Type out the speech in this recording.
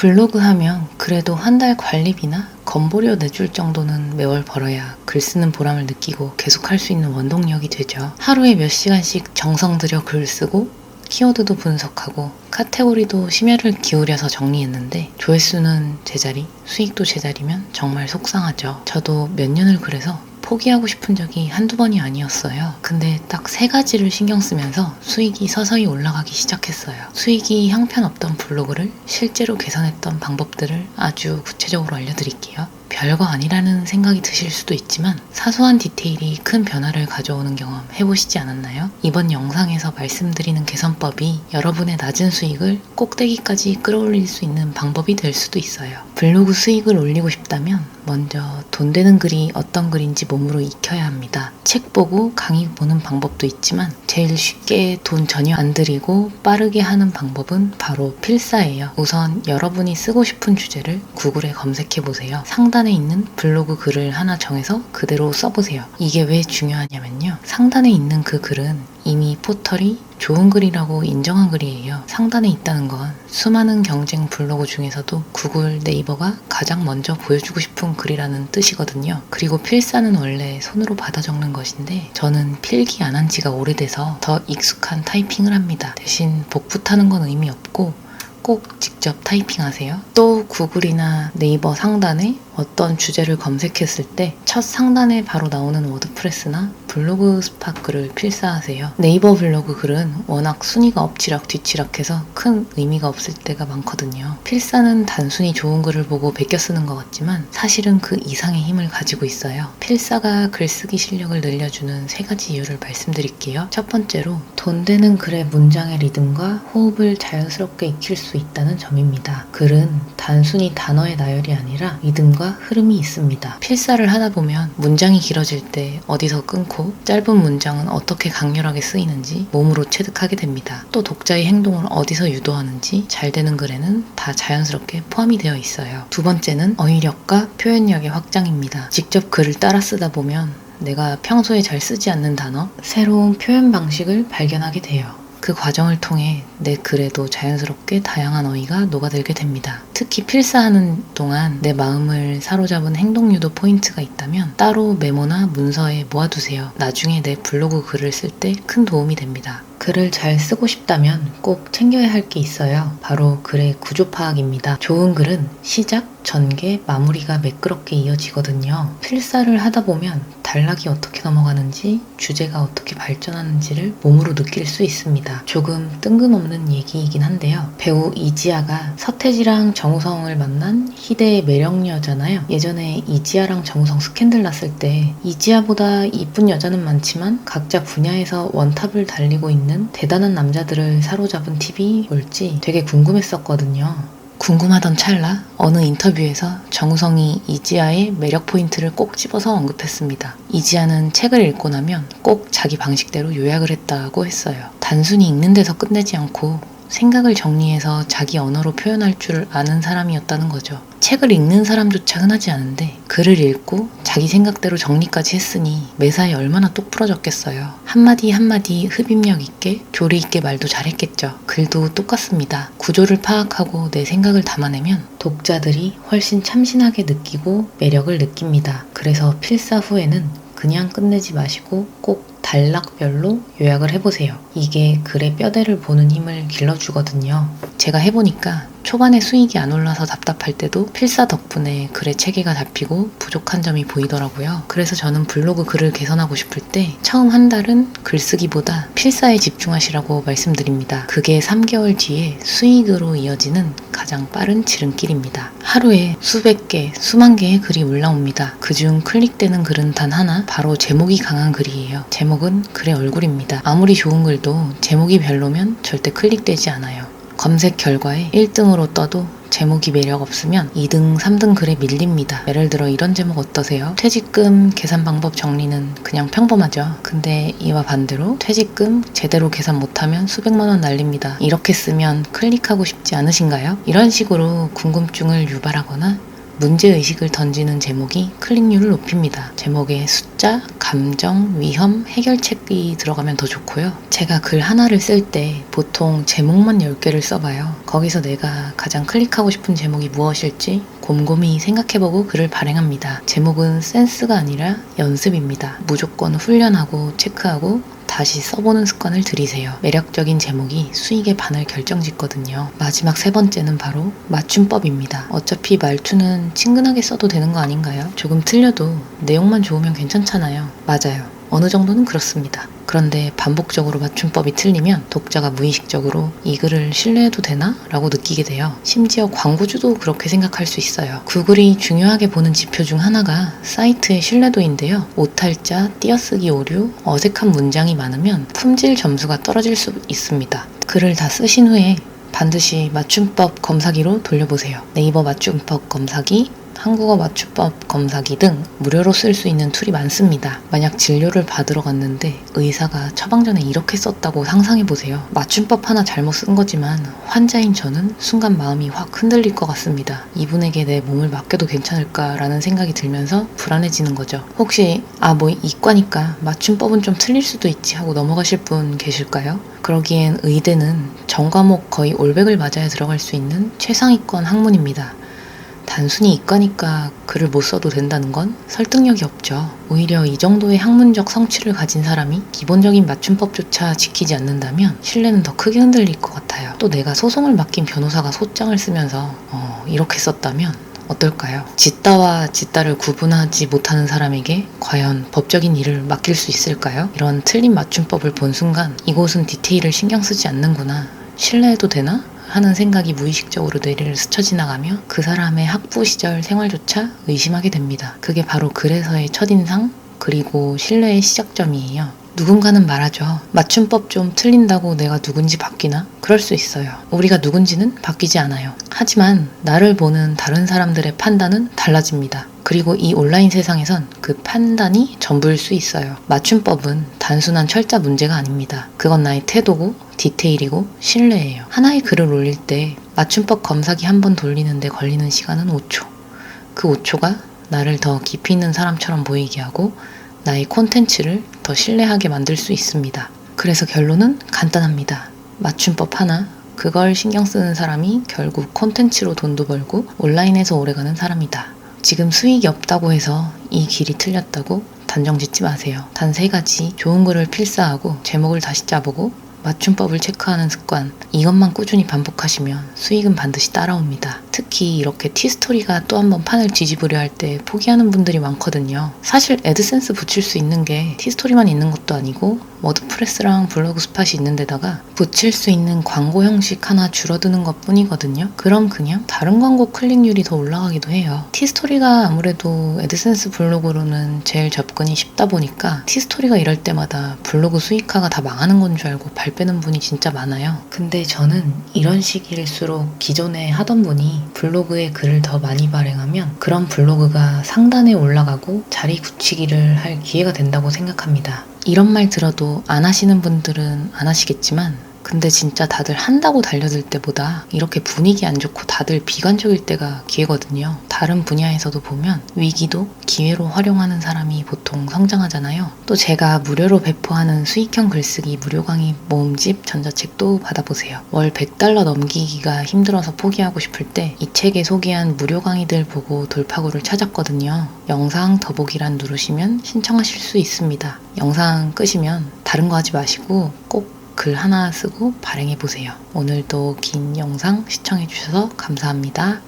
블로그 하면 그래도 한 달 관리비나 건보료 내줄 정도는 매월 벌어야 글 쓰는 보람을 느끼고 계속할 수 있는 원동력이 되죠. 하루에 몇 시간씩 정성 들여 글 쓰고 키워드도 분석하고 카테고리도 심혈을 기울여서 정리했는데 조회수는 제자리, 수익도 제자리면 정말 속상하죠. 저도 몇 년을 그래서 포기하고 싶은 적이 한두 번이 아니었어요. 근데 딱 3가지를 신경 쓰면서 수익이 서서히 올라가기 시작했어요. 수익이 형편없던 블로그를 실제로 개선했던 방법들을 아주 구체적으로 알려드릴게요. 별거 아니라는 생각이 드실 수도 있지만 사소한 디테일이 큰 변화를 가져오는 경험 해보시지 않았나요? 이번 영상에서 말씀드리는 개선법이 여러분의 낮은 수익을 꼭대기까지 끌어올릴 수 있는 방법이 될 수도 있어요. 블로그 수익을 올리고 싶다면 먼저 돈 되는 글이 어떤 글인지 몸으로 익혀야 합니다. 책 보고 강의 보는 방법도 있지만 제일 쉽게 돈 전혀 안 들이고 빠르게 하는 방법은 바로 필사예요. 우선 여러분이 쓰고 싶은 주제를 구글에 검색해 보세요. 상단에 있는 블로그 글을 하나 정해서 그대로 써보세요. 이게 왜 중요하냐면요. 상단에 있는 그 글은 이미 포털이 좋은 글이라고 인정한 글이에요. 상단에 있다는 건 수많은 경쟁 블로그 중에서도 구글, 네이버가 가장 먼저 보여주고 싶은 글이라는 뜻이거든요. 그리고 필사는 원래 손으로 받아 적는 것인데 저는 필기 안 한 지가 오래돼서 더 익숙한 타이핑을 합니다. 대신 복붙 하는 건 의미 없고 꼭 직접 타이핑하세요. 또 구글이나 네이버 상단에 어떤 주제를 검색했을 때 첫 상단에 바로 나오는 워드프레스나 블로그 스파크를 필사하세요. 네이버 블로그 글은 워낙 순위가 엎치락 뒤치락해서 큰 의미가 없을 때가 많거든요. 필사는 단순히 좋은 글을 보고 베껴 쓰는 것 같지만 사실은 그 이상의 힘을 가지고 있어요. 필사가 글쓰기 실력을 늘려주는 3가지 이유를 말씀드릴게요. 첫 번째로 돈 되는 글의 문장의 리듬과 호흡을 자연스럽게 익힐 수 있다는 점입니다. 글은 단순히 단어의 나열이 아니라 리듬과 흐름이 있습니다. 필사를 하다 보면 문장이 길어질 때 어디서 끊고 짧은 문장은 어떻게 강렬하게 쓰이는지 몸으로 체득하게 됩니다. 또 독자의 행동을 어디서 유도하는지 잘 되는 글에는 다 자연스럽게 포함이 되어 있어요. 두 번째는 어휘력과 표현력의 확장입니다. 직접 글을 따라 쓰다 보면 내가 평소에 잘 쓰지 않는 단어, 새로운 표현 방식을 발견하게 돼요. 그 과정을 통해 내 글에도 자연스럽게 다양한 어휘가 녹아들게 됩니다. 특히 필사하는 동안 내 마음을 사로잡은 행동 유도 포인트가 있다면 따로 메모나 문서에 모아두세요. 나중에 내 블로그 글을 쓸 때 큰 도움이 됩니다. 글을 잘 쓰고 싶다면 꼭 챙겨야 할 게 있어요. 바로 글의 구조 파악입니다. 좋은 글은 시작, 전개, 마무리가 매끄럽게 이어지거든요. 필사를 하다 보면 단락이 어떻게 넘어가는지, 주제가 어떻게 발전하는지를 몸으로 느낄 수 있습니다. 조금 뜬금없는 얘기이긴 한데요. 배우 이지아가 서태지랑 정우성을 만난 희대의 매력녀잖아요. 예전에 이지아랑 정우성 스캔들 났을 때 이지아보다 이쁜 여자는 많지만 각자 분야에서 원탑을 달리고 있는 대단한 남자들을 사로잡은 팁이 뭘지 되게 궁금했었거든요. 궁금하던 찰나 어느 인터뷰에서 정우성이 이지아의 매력 포인트를 꼭 집어서 언급했습니다. 이지아는 책을 읽고 나면 꼭 자기 방식대로 요약을 했다고 했어요. 단순히 읽는 데서 끝내지 않고 생각을 정리해서 자기 언어로 표현할 줄 아는 사람이었다는 거죠. 책을 읽는 사람조차 흔하지 않은데 글을 읽고 자기 생각대로 정리까지 했으니 매사에 얼마나 똑부러졌겠어요. 한마디 한마디 흡입력 있게 조리 있게 말도 잘했겠죠. 글도 똑같습니다. 구조를 파악하고 내 생각을 담아내면 독자들이 훨씬 참신하게 느끼고 매력을 느낍니다. 그래서 필사 후에는 그냥 끝내지 마시고 꼭 단락별로 요약을 해보세요. 이게 글의 뼈대를 보는 힘을 길러주거든요. 제가 해보니까 초반에 수익이 안 올라서 답답할 때도 필사 덕분에 글의 체계가 잡히고 부족한 점이 보이더라고요. 그래서 저는 블로그 글을 개선하고 싶을 때 처음 한 달은 글쓰기보다 필사에 집중하시라고 말씀드립니다. 그게 3개월 뒤에 수익으로 이어지는 가장 빠른 지름길입니다. 하루에 수백 개, 수만 개의 글이 올라옵니다. 그중 클릭되는 글은 단 하나, 바로 제목이 강한 글이에요. 제목은 글의 얼굴입니다. 아무리 좋은 글도 제목이 별로면 절대 클릭되지 않아요. 검색 결과에 1등으로 떠도 제목이 매력 없으면 2등, 3등 글에 밀립니다. 예를 들어 이런 제목 어떠세요? 퇴직금 계산 방법 정리는 그냥 평범하죠. 근데 이와 반대로 퇴직금 제대로 계산 못하면 수백만 원 날립니다. 이렇게 쓰면 클릭하고 싶지 않으신가요? 이런 식으로 궁금증을 유발하거나 문제의식을 던지는 제목이 클릭률을 높입니다. 제목에 숫자, 감정, 위험, 해결책이 들어가면 더 좋고요. 제가 글 하나를 쓸 때 보통 제목만 10개를 써봐요. 거기서 내가 가장 클릭하고 싶은 제목이 무엇일지 곰곰이 생각해보고 글을 발행합니다. 제목은 센스가 아니라 연습입니다. 무조건 훈련하고 체크하고 다시 써보는 습관을 들이세요. 매력적인 제목이 수익의 반을 결정짓거든요. 마지막 세 번째는 바로 맞춤법입니다. 어차피 말투는 친근하게 써도 되는 거 아닌가요? 조금 틀려도 내용만 좋으면 괜찮잖아요. 맞아요. 어느 정도는 그렇습니다. 그런데 반복적으로 맞춤법이 틀리면 독자가 무의식적으로 이 글을 신뢰해도 되나? 라고 느끼게 돼요. 심지어 광고주도 그렇게 생각할 수 있어요. 구글이 중요하게 보는 지표 중 하나가 사이트의 신뢰도인데요. 오탈자, 띄어쓰기 오류, 어색한 문장이 많으면 품질 점수가 떨어질 수 있습니다. 글을 다 쓰신 후에 반드시 맞춤법 검사기로 돌려보세요. 네이버 맞춤법 검사기, 한국어 맞춤법 검사기 등 무료로 쓸 수 있는 툴이 많습니다. 만약 진료를 받으러 갔는데 의사가 처방전에 이렇게 썼다고 상상해보세요. 맞춤법 하나 잘못 쓴 거지만 환자인 저는 순간 마음이 확 흔들릴 것 같습니다. 이분에게 내 몸을 맡겨도 괜찮을까라는 생각이 들면서 불안해지는 거죠. 혹시 이과니까 맞춤법은 좀 틀릴 수도 있지 하고 넘어가실 분 계실까요? 그러기엔 의대는 전과목 거의 올백을 맞아야 들어갈 수 있는 최상위권 학문입니다. 단순히 이과니까 글을 못 써도 된다는 건 설득력이 없죠. 오히려 이 정도의 학문적 성취를 가진 사람이 기본적인 맞춤법조차 지키지 않는다면 신뢰는 더 크게 흔들릴 것 같아요. 또 내가 소송을 맡긴 변호사가 소장을 쓰면서 이렇게 썼다면 어떨까요? 짓다와 짓다를 구분하지 못하는 사람에게 과연 법적인 일을 맡길 수 있을까요? 이런 틀린 맞춤법을 본 순간 이곳은 디테일을 신경 쓰지 않는구나. 신뢰해도 되나? 하는 생각이 무의식적으로 뇌리를 스쳐 지나가며 그 사람의 학부 시절 생활조차 의심하게 됩니다. 그게 바로 글에서의 첫인상 그리고 신뢰의 시작점이에요. 누군가는 말하죠. 맞춤법 좀 틀린다고 내가 누군지 바뀌나? 그럴 수 있어요. 우리가 누군지는 바뀌지 않아요. 하지만 나를 보는 다른 사람들의 판단은 달라집니다. 그리고 이 온라인 세상에선 그 판단이 전부일 수 있어요. 맞춤법은 단순한 철자 문제가 아닙니다. 그건 나의 태도고 디테일이고 신뢰예요. 하나의 글을 올릴 때 맞춤법 검사기 한 번 돌리는데 걸리는 시간은 5초. 그 5초가 나를 더 깊이 있는 사람처럼 보이게 하고 나의 콘텐츠를 더 신뢰하게 만들 수 있습니다. 그래서 결론은 간단합니다. 맞춤법 하나, 그걸 신경 쓰는 사람이 결국 콘텐츠로 돈도 벌고 온라인에서 오래가는 사람이다. 지금 수익이 없다고 해서 이 길이 틀렸다고 단정 짓지 마세요. 단 3가지 좋은 글을 필사하고 제목을 다시 짜보고 맞춤법을 체크하는 습관, 이것만 꾸준히 반복하시면 수익은 반드시 따라옵니다. 특히 이렇게 티스토리가 또 한 번 판을 뒤집으려 할 때 포기하는 분들이 많거든요. 사실 애드센스 붙일 수 있는 게 티스토리만 있는 것도 아니고 워드프레스랑 블로그 스팟이 있는 데다가 붙일 수 있는 광고 형식 하나 줄어드는 것 뿐이거든요. 그럼 그냥 다른 광고 클릭률이 더 올라가기도 해요. 티스토리가 아무래도 애드센스 블로그로는 제일 접근이 쉽다 보니까 티스토리가 이럴 때마다 블로그 수익화가 다 망하는 건 줄 알고 발 빼는 분이 진짜 많아요. 근데 저는 이런 식일수록 기존에 하던 분이 블로그에 글을 더 많이 발행하면 그런 블로그가 상단에 올라가고 자리 굳히기를 할 기회가 된다고 생각합니다. 이런 말 들어도 안 하시는 분들은 안 하시겠지만 근데 진짜 다들 한다고 달려들 때보다 이렇게 분위기 안 좋고 다들 비관적일 때가 기회거든요. 다른 분야에서도 보면 위기도 기회로 활용하는 사람이 보통 성장하잖아요. 또 제가 무료로 배포하는 수익형 글쓰기 무료 강의 모음집 전자책도 받아보세요. 월 100달러 넘기기가 힘들어서 포기하고 싶을 때 이 책에 소개한 무료 강의들 보고 돌파구를 찾았거든요. 영상 더보기란 누르시면 신청하실 수 있습니다. 영상 끄시면 다른 거 하지 마시고 꼭 글 하나 쓰고 발행해보세요. 오늘도 긴 영상 시청해주셔서 감사합니다.